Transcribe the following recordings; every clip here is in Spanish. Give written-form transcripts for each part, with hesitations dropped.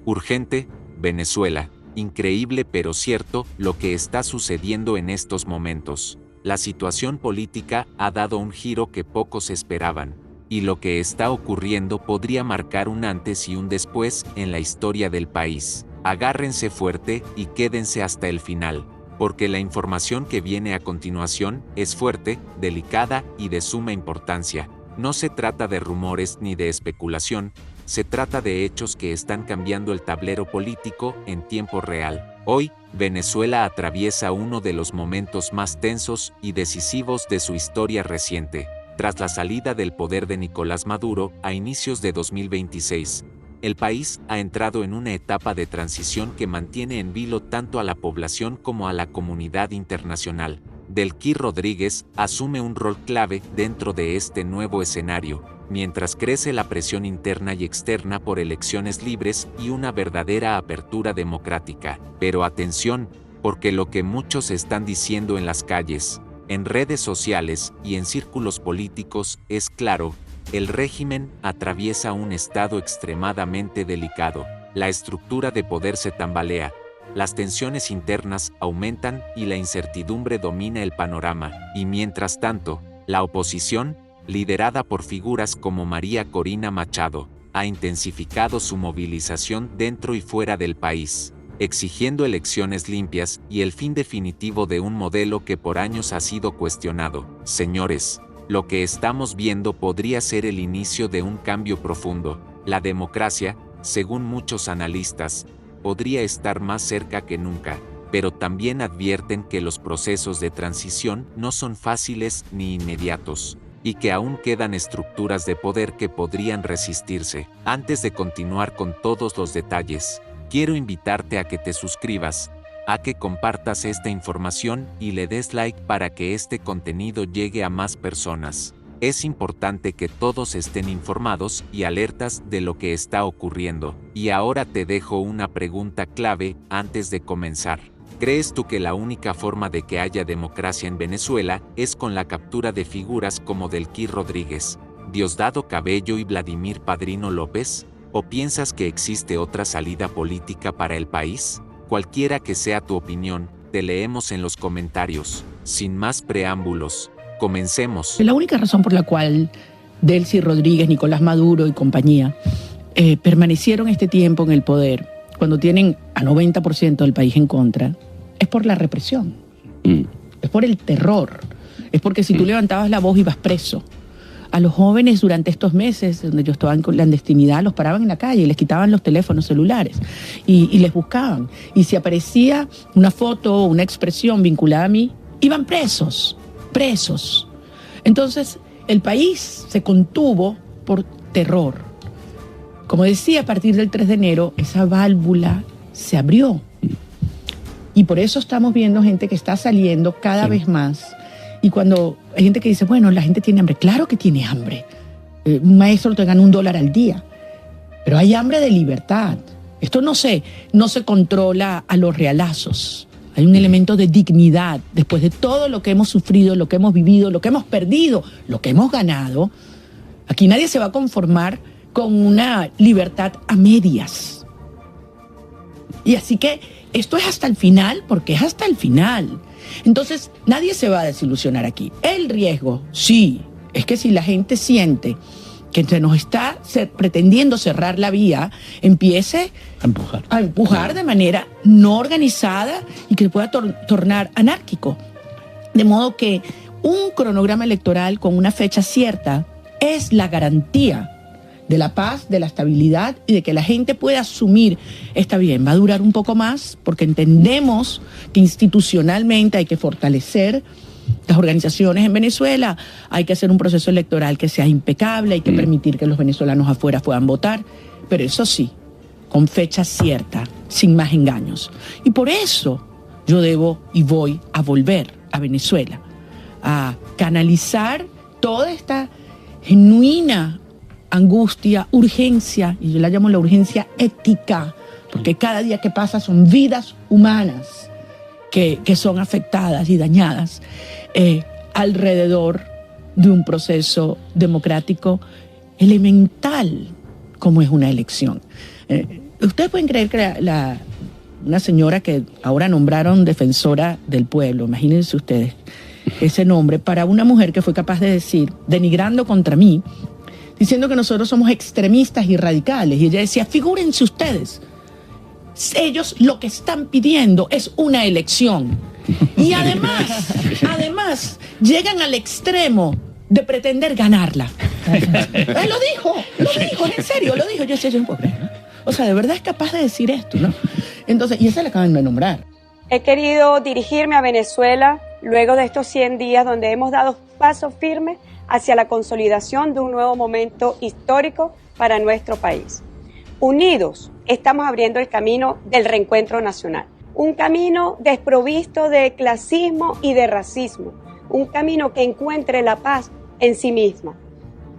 Urgente, Venezuela. Increíble pero cierto lo que está sucediendo en estos momentos. La situación política ha dado un giro que pocos esperaban, y lo que está ocurriendo podría marcar un antes y un después en la historia del país. Agárrense fuerte y quédense hasta el final, porque la información que viene a continuación es fuerte, delicada y de suma importancia. No se trata de rumores ni de especulación, se trata de hechos que están cambiando el tablero político en tiempo real. Hoy, Venezuela atraviesa uno de los momentos más tensos y decisivos de su historia reciente. Tras la salida del poder de Nicolás Maduro a inicios de 2026, el país ha entrado en una etapa de transición que mantiene en vilo tanto a la población como a la comunidad internacional. Delcy Rodríguez asume un rol clave dentro de este nuevo escenario, mientras crece la presión interna y externa por elecciones libres y una verdadera apertura democrática. Pero atención, porque lo que muchos están diciendo en las calles, en redes sociales y en círculos políticos es claro: el régimen atraviesa un estado extremadamente delicado. La estructura de poder se tambalea, las tensiones internas aumentan y la incertidumbre domina el panorama. Y mientras tanto, la oposición, liderada por figuras como María Corina Machado, ha intensificado su movilización dentro y fuera del país, exigiendo elecciones limpias y el fin definitivo de un modelo que por años ha sido cuestionado. Señores, lo que estamos viendo podría ser el inicio de un cambio profundo. La democracia, según muchos analistas, podría estar más cerca que nunca, pero también advierten que los procesos de transición no son fáciles ni inmediatos, y que aún quedan estructuras de poder que podrían resistirse. Antes de continuar con todos los detalles, quiero invitarte a que te suscribas, a que compartas esta información y le des like para que este contenido llegue a más personas. Es importante que todos estén informados y alertas de lo que está ocurriendo. Y ahora te dejo una pregunta clave antes de comenzar. ¿Crees tú que la única forma de que haya democracia en Venezuela es con la captura de figuras como Delcy Rodríguez, Diosdado Cabello y Vladimir Padrino López? ¿O piensas que existe otra salida política para el país? Cualquiera que sea tu opinión, te leemos en los comentarios. Sin más preámbulos, comencemos. La única razón por la cual Delcy Rodríguez, Nicolás Maduro y compañía permanecieron este tiempo en el poder, cuando tienen a 90% del país en contra, es por la represión, es por el terror, es porque si tú levantabas la voz ibas preso. A los jóvenes durante estos meses, donde yo estaba en clandestinidad, los paraban en la calle y les quitaban los teléfonos celulares y les buscaban. Y si aparecía una foto o una expresión vinculada a mí, iban presos. Entonces, el país se contuvo por terror. Como decía, a partir del 3 de enero, esa válvula se abrió. Y por eso estamos viendo gente que está saliendo cada vez más. Y cuando hay gente que dice, bueno, la gente tiene hambre. Claro que tiene hambre. Un maestro te gana $1 al día. Pero hay hambre de libertad. Esto no se controla a los realazos. Hay un elemento de dignidad. Después de todo lo que hemos sufrido, lo que hemos vivido, lo que hemos perdido, lo que hemos ganado, aquí nadie se va a conformar con una libertad a medias. Y así que esto es hasta el final, porque es hasta el final. Entonces, nadie se va a desilusionar aquí. El riesgo, sí, es que si la gente siente que se nos está pretendiendo cerrar la vía, empiece a empujar de manera no organizada y que pueda tornar anárquico. De modo que un cronograma electoral con una fecha cierta es la garantía de la paz, de la estabilidad y de que la gente pueda asumir, está bien, va a durar un poco más porque entendemos que institucionalmente hay que fortalecer las organizaciones en Venezuela, hay que hacer un proceso electoral que sea impecable, hay que permitir que los venezolanos afuera puedan votar, pero eso sí, con fecha cierta, sin más engaños. Y por eso yo debo y voy a volver a Venezuela, a canalizar toda esta genuina angustia, urgencia, y yo la llamo la urgencia ética, porque cada día que pasa son vidas humanas que son afectadas y dañadas alrededor de un proceso democrático elemental como es una elección. Ustedes pueden creer que una señora que ahora nombraron defensora del pueblo, imagínense ustedes ese nombre, para una mujer que fue capaz de decir, denigrando contra mí, diciendo que nosotros somos extremistas y radicales. Y ella decía, figúrense ustedes, ellos lo que están pidiendo es una elección. Y además, llegan al extremo de pretender ganarla. Lo dijo, en serio, lo dijo. Yo decía, yo no puedo creer, ¿no? O sea, de verdad es capaz de decir esto, ¿no? Entonces, y esa la acaban de nombrar. He querido dirigirme a Venezuela luego de estos 100 días donde hemos dado pasos firmes hacia la consolidación de un nuevo momento histórico para nuestro país. Unidos, estamos abriendo el camino del reencuentro nacional. Un camino desprovisto de clasismo y de racismo. Un camino que encuentre la paz en sí misma.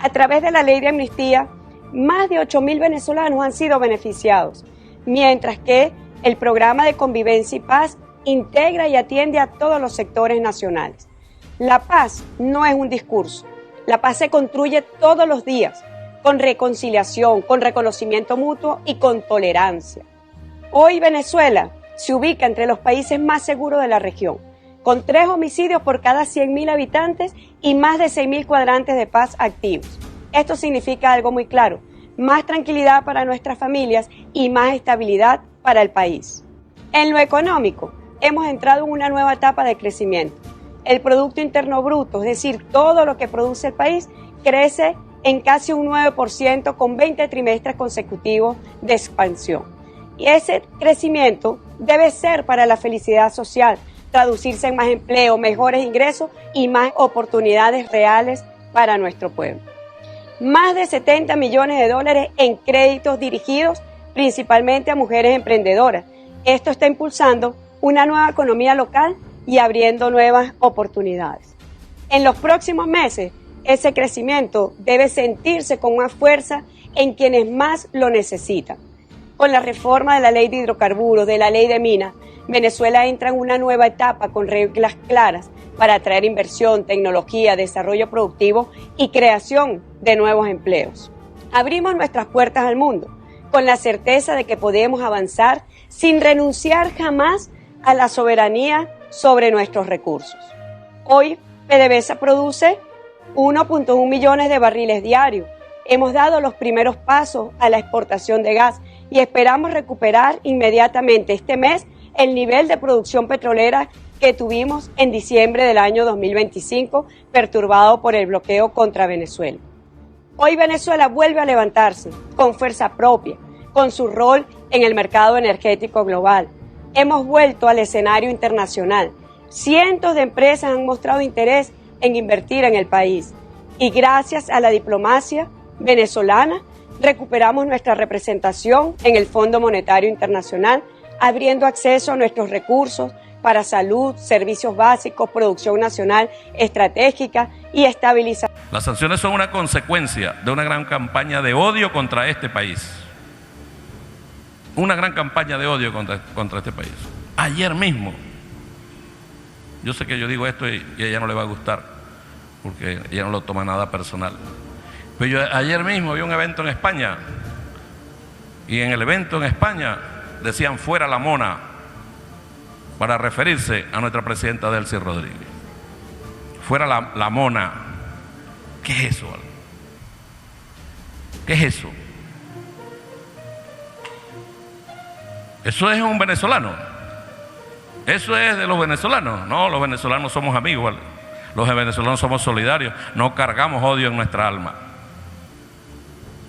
A través de la ley de amnistía, más de 8.000 venezolanos han sido beneficiados, mientras que el programa de convivencia y paz integra y atiende a todos los sectores nacionales. La paz no es un discurso. La paz se construye todos los días, con reconciliación, con reconocimiento mutuo y con tolerancia. Hoy Venezuela se ubica entre los países más seguros de la región, con 3 homicidios por cada 100.000 habitantes y más de 6.000 cuadrantes de paz activos. Esto significa algo muy claro, más tranquilidad para nuestras familias y más estabilidad para el país. En lo económico, hemos entrado en una nueva etapa de crecimiento. El Producto Interno Bruto, es decir, todo lo que produce el país, crece en casi un 9% con 20 trimestres consecutivos de expansión. Y ese crecimiento debe ser para la felicidad social, traducirse en más empleo, mejores ingresos y más oportunidades reales para nuestro pueblo. Más de 70 millones de dólares en créditos dirigidos principalmente a mujeres emprendedoras. Esto está impulsando una nueva economía local y abriendo nuevas oportunidades. En los próximos meses, ese crecimiento debe sentirse con más fuerza en quienes más lo necesitan. Con la reforma de la ley de hidrocarburos, de la ley de minas, Venezuela entra en una nueva etapa con reglas claras para atraer inversión, tecnología, desarrollo productivo y creación de nuevos empleos. Abrimos nuestras puertas al mundo con la certeza de que podemos avanzar sin renunciar jamás a la soberanía sobre nuestros recursos. Hoy, PDVSA produce 1.1 millones de barriles diarios. Hemos dado los primeros pasos a la exportación de gas y esperamos recuperar inmediatamente este mes el nivel de producción petrolera que tuvimos en diciembre del año 2025, perturbado por el bloqueo contra Venezuela. Hoy Venezuela vuelve a levantarse con fuerza propia, con su rol en el mercado energético global. Hemos vuelto al escenario internacional. Cientos de empresas han mostrado interés en invertir en el país. Y gracias a la diplomacia venezolana, recuperamos nuestra representación en el Fondo Monetario Internacional, abriendo acceso a nuestros recursos para salud, servicios básicos, producción nacional estratégica y estabilización. Las sanciones son una consecuencia de una gran campaña de odio contra este país. Una gran campaña de odio contra este país. Ayer mismo, yo sé que yo digo esto y a ella no le va a gustar, porque ella no lo toma nada personal. Pero ayer mismo vi un evento en España, y en el evento en España decían fuera la mona, para referirse a nuestra presidenta Delcy Rodríguez. Fuera la mona. ¿Qué es eso? ¿Qué es eso? Eso es un venezolano. Eso es de los venezolanos. No, los venezolanos somos amigos, ¿vale? Los venezolanos somos solidarios. No cargamos odio en nuestra alma.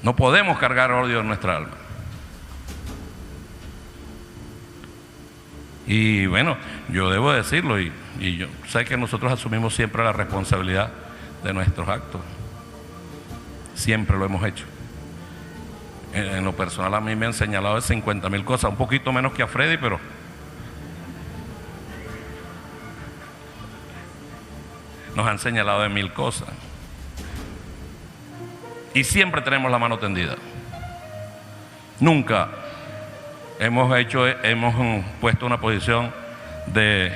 No podemos cargar odio en nuestra alma. Y bueno, yo debo decirlo, y yo sé que nosotros asumimos siempre la responsabilidad de nuestros actos. Siempre lo hemos hecho. En lo personal a mí me han señalado de 50.000 cosas, un poquito menos que a Freddy, pero nos han señalado de 1.000 cosas. Y siempre tenemos la mano tendida. Nunca hemos puesto una posición de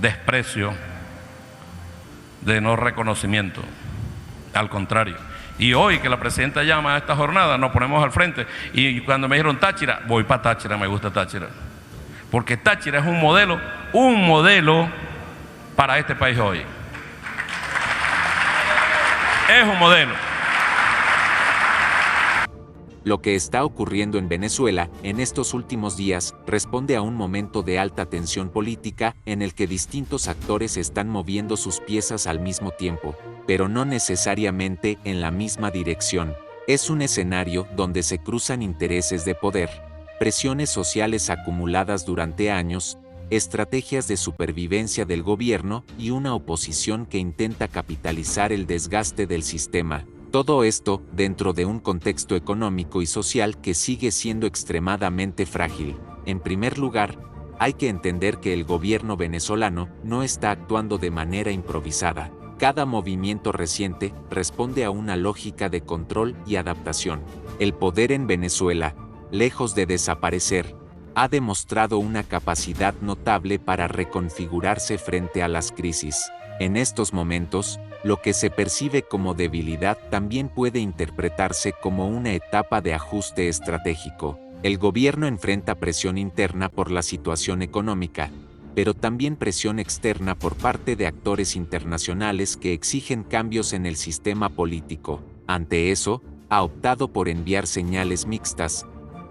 desprecio, de no reconocimiento. Al contrario. Y hoy que la presidenta llama a esta jornada, nos ponemos al frente. Y cuando me dijeron Táchira, voy para Táchira, me gusta Táchira. Porque Táchira es un modelo para este país hoy. Es un modelo. Lo que está ocurriendo en Venezuela en estos últimos días responde a un momento de alta tensión política en el que distintos actores están moviendo sus piezas al mismo tiempo, pero no necesariamente en la misma dirección. Es un escenario donde se cruzan intereses de poder, presiones sociales acumuladas durante años, estrategias de supervivencia del gobierno y una oposición que intenta capitalizar el desgaste del sistema. Todo esto dentro de un contexto económico y social que sigue siendo extremadamente frágil. En primer lugar, hay que entender que el gobierno venezolano no está actuando de manera improvisada. Cada movimiento reciente responde a una lógica de control y adaptación. El poder en Venezuela, lejos de desaparecer, ha demostrado una capacidad notable para reconfigurarse frente a las crisis. En estos momentos, lo que se percibe como debilidad también puede interpretarse como una etapa de ajuste estratégico. El gobierno enfrenta presión interna por la situación económica, pero también presión externa por parte de actores internacionales que exigen cambios en el sistema político. Ante eso, ha optado por enviar señales mixtas.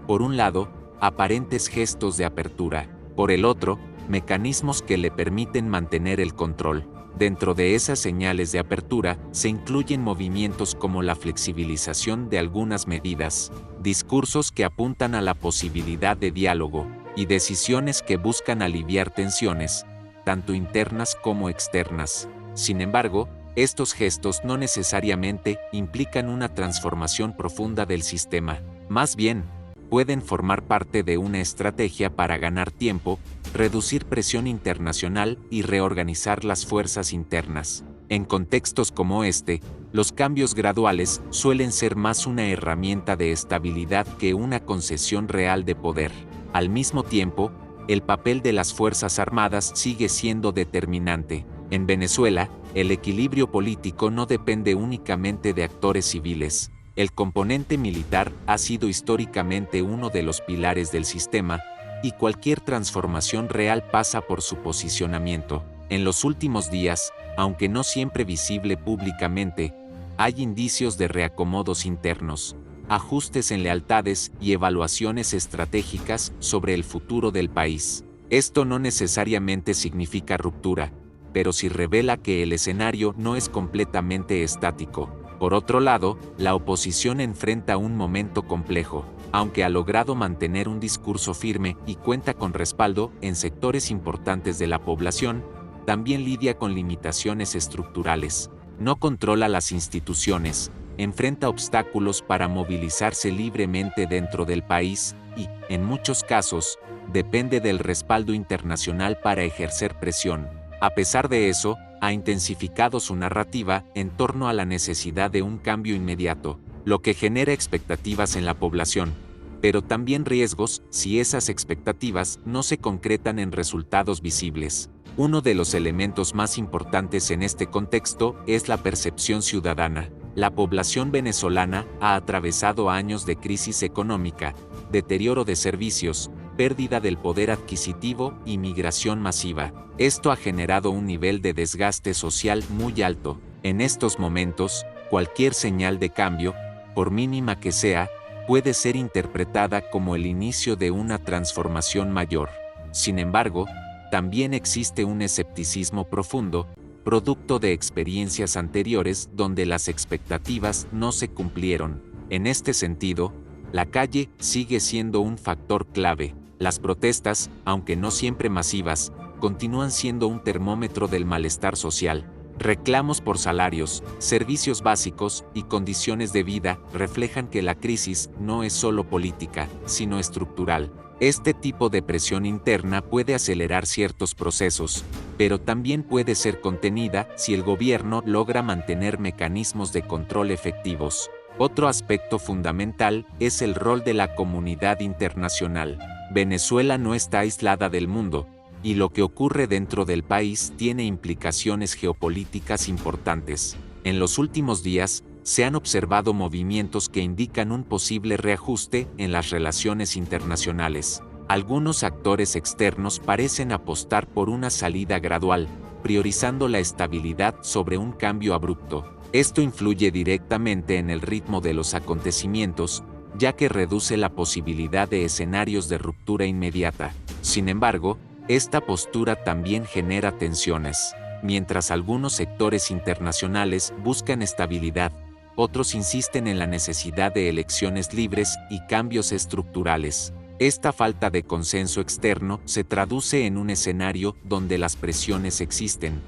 Por un lado, aparentes gestos de apertura. Por el otro, mecanismos que le permiten mantener el control. Dentro de esas señales de apertura se incluyen movimientos como la flexibilización de algunas medidas, discursos que apuntan a la posibilidad de diálogo, y decisiones que buscan aliviar tensiones, tanto internas como externas. Sin embargo, estos gestos no necesariamente implican una transformación profunda del sistema. Más bien, pueden formar parte de una estrategia para ganar tiempo, reducir presión internacional y reorganizar las fuerzas internas. En contextos como este, los cambios graduales suelen ser más una herramienta de estabilidad que una concesión real de poder. Al mismo tiempo, el papel de las Fuerzas Armadas sigue siendo determinante. En Venezuela, el equilibrio político no depende únicamente de actores civiles. El componente militar ha sido históricamente uno de los pilares del sistema, y cualquier transformación real pasa por su posicionamiento. En los últimos días, aunque no siempre visible públicamente, hay indicios de reacomodos internos, ajustes en lealtades y evaluaciones estratégicas sobre el futuro del país. Esto no necesariamente significa ruptura, pero sí revela que el escenario no es completamente estático. Por otro lado, la oposición enfrenta un momento complejo. Aunque ha logrado mantener un discurso firme y cuenta con respaldo en sectores importantes de la población, también lidia con limitaciones estructurales. No controla las instituciones, enfrenta obstáculos para movilizarse libremente dentro del país y, en muchos casos, depende del respaldo internacional para ejercer presión. A pesar de eso, ha intensificado su narrativa en torno a la necesidad de un cambio inmediato, lo que genera expectativas en la población, pero también riesgos si esas expectativas no se concretan en resultados visibles. Uno de los elementos más importantes en este contexto es la percepción ciudadana. La población venezolana ha atravesado años de crisis económica, deterioro de servicios, pérdida del poder adquisitivo y migración masiva. Esto ha generado un nivel de desgaste social muy alto. En estos momentos, cualquier señal de cambio, por mínima que sea, puede ser interpretada como el inicio de una transformación mayor. Sin embargo, también existe un escepticismo profundo, producto de experiencias anteriores donde las expectativas no se cumplieron. En este sentido, la calle sigue siendo un factor clave. Las protestas, aunque no siempre masivas, continúan siendo un termómetro del malestar social. Reclamos por salarios, servicios básicos y condiciones de vida reflejan que la crisis no es solo política, sino estructural. Este tipo de presión interna puede acelerar ciertos procesos, pero también puede ser contenida si el gobierno logra mantener mecanismos de control efectivos. Otro aspecto fundamental es el rol de la comunidad internacional. Venezuela no está aislada del mundo, y lo que ocurre dentro del país tiene implicaciones geopolíticas importantes. En los últimos días, se han observado movimientos que indican un posible reajuste en las relaciones internacionales. Algunos actores externos parecen apostar por una salida gradual, priorizando la estabilidad sobre un cambio abrupto. Esto influye directamente en el ritmo de los acontecimientos, ya que reduce la posibilidad de escenarios de ruptura inmediata. Sin embargo, esta postura también genera tensiones. Mientras algunos sectores internacionales buscan estabilidad, otros insisten en la necesidad de elecciones libres y cambios estructurales. Esta falta de consenso externo se traduce en un escenario donde las presiones existen,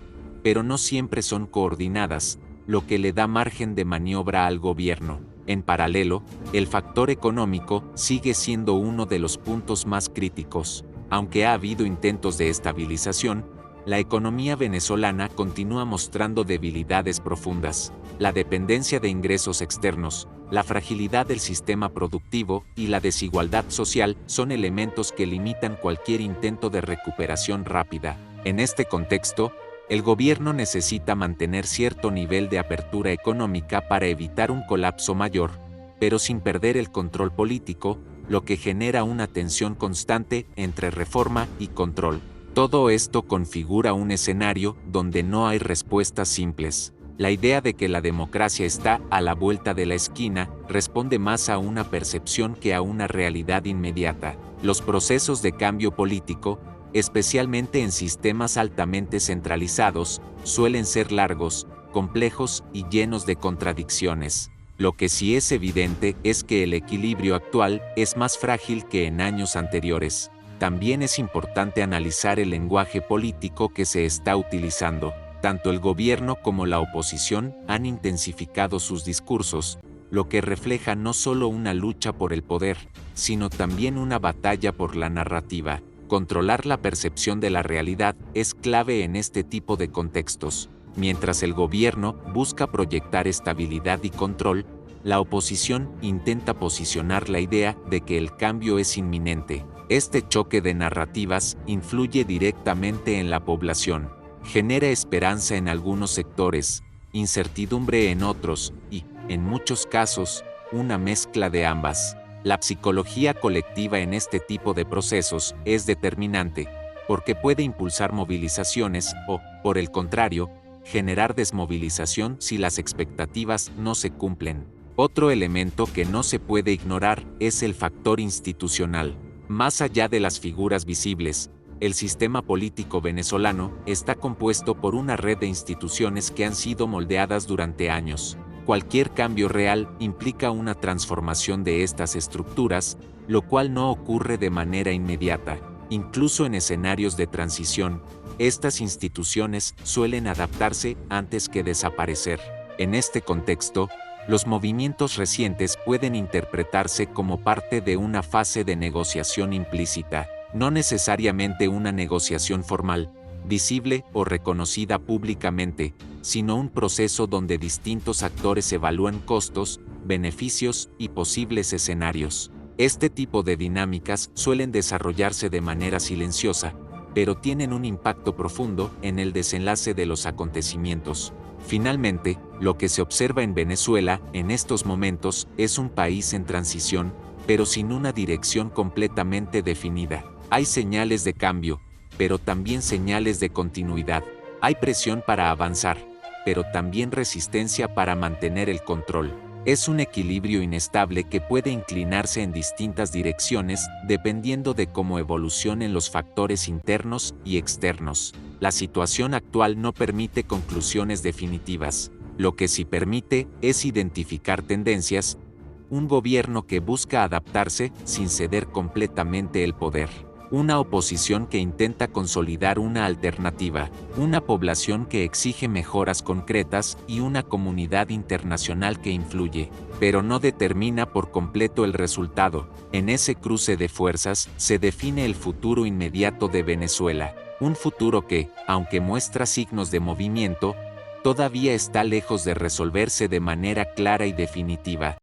pero no siempre son coordinadas, lo que le da margen de maniobra al gobierno. En paralelo, el factor económico sigue siendo uno de los puntos más críticos. Aunque ha habido intentos de estabilización, la economía venezolana continúa mostrando debilidades profundas. La dependencia de ingresos externos, la fragilidad del sistema productivo y la desigualdad social son elementos que limitan cualquier intento de recuperación rápida. En este contexto, el gobierno necesita mantener cierto nivel de apertura económica para evitar un colapso mayor, pero sin perder el control político, lo que genera una tensión constante entre reforma y control. Todo esto configura un escenario donde no hay respuestas simples. La idea de que la democracia está a la vuelta de la esquina responde más a una percepción que a una realidad inmediata. Los procesos de cambio político, especialmente en sistemas altamente centralizados, suelen ser largos, complejos y llenos de contradicciones. Lo que sí es evidente es que el equilibrio actual es más frágil que en años anteriores. También es importante analizar el lenguaje político que se está utilizando. Tanto el gobierno como la oposición han intensificado sus discursos, lo que refleja no solo una lucha por el poder, sino también una batalla por la narrativa. Controlar la percepción de la realidad es clave en este tipo de contextos. Mientras el gobierno busca proyectar estabilidad y control, la oposición intenta posicionar la idea de que el cambio es inminente. Este choque de narrativas influye directamente en la población, genera esperanza en algunos sectores, incertidumbre en otros y, en muchos casos, una mezcla de ambas. La psicología colectiva en este tipo de procesos es determinante, porque puede impulsar movilizaciones o, por el contrario, generar desmovilización si las expectativas no se cumplen. Otro elemento que no se puede ignorar es el factor institucional. Más allá de las figuras visibles, el sistema político venezolano está compuesto por una red de instituciones que han sido moldeadas durante años. Cualquier cambio real implica una transformación de estas estructuras, lo cual no ocurre de manera inmediata. Incluso en escenarios de transición, estas instituciones suelen adaptarse antes que desaparecer. En este contexto, los movimientos recientes pueden interpretarse como parte de una fase de negociación implícita, no necesariamente una negociación formal, visible o reconocida públicamente, sino un proceso donde distintos actores evalúan costos, beneficios y posibles escenarios. Este tipo de dinámicas suelen desarrollarse de manera silenciosa, pero tienen un impacto profundo en el desenlace de los acontecimientos. Finalmente, lo que se observa en Venezuela en estos momentos es un país en transición, pero sin una dirección completamente definida. Hay señales de cambio, pero también señales de continuidad. Hay presión para avanzar, pero también resistencia para mantener el control. Es un equilibrio inestable que puede inclinarse en distintas direcciones dependiendo de cómo evolucionen los factores internos y externos. La situación actual no permite conclusiones definitivas. Lo que sí permite es identificar tendencias, un gobierno que busca adaptarse sin ceder completamente el poder. Una oposición que intenta consolidar una alternativa, una población que exige mejoras concretas y una comunidad internacional que influye, pero no determina por completo el resultado. En ese cruce de fuerzas se define el futuro inmediato de Venezuela, un futuro que, aunque muestra signos de movimiento, todavía está lejos de resolverse de manera clara y definitiva.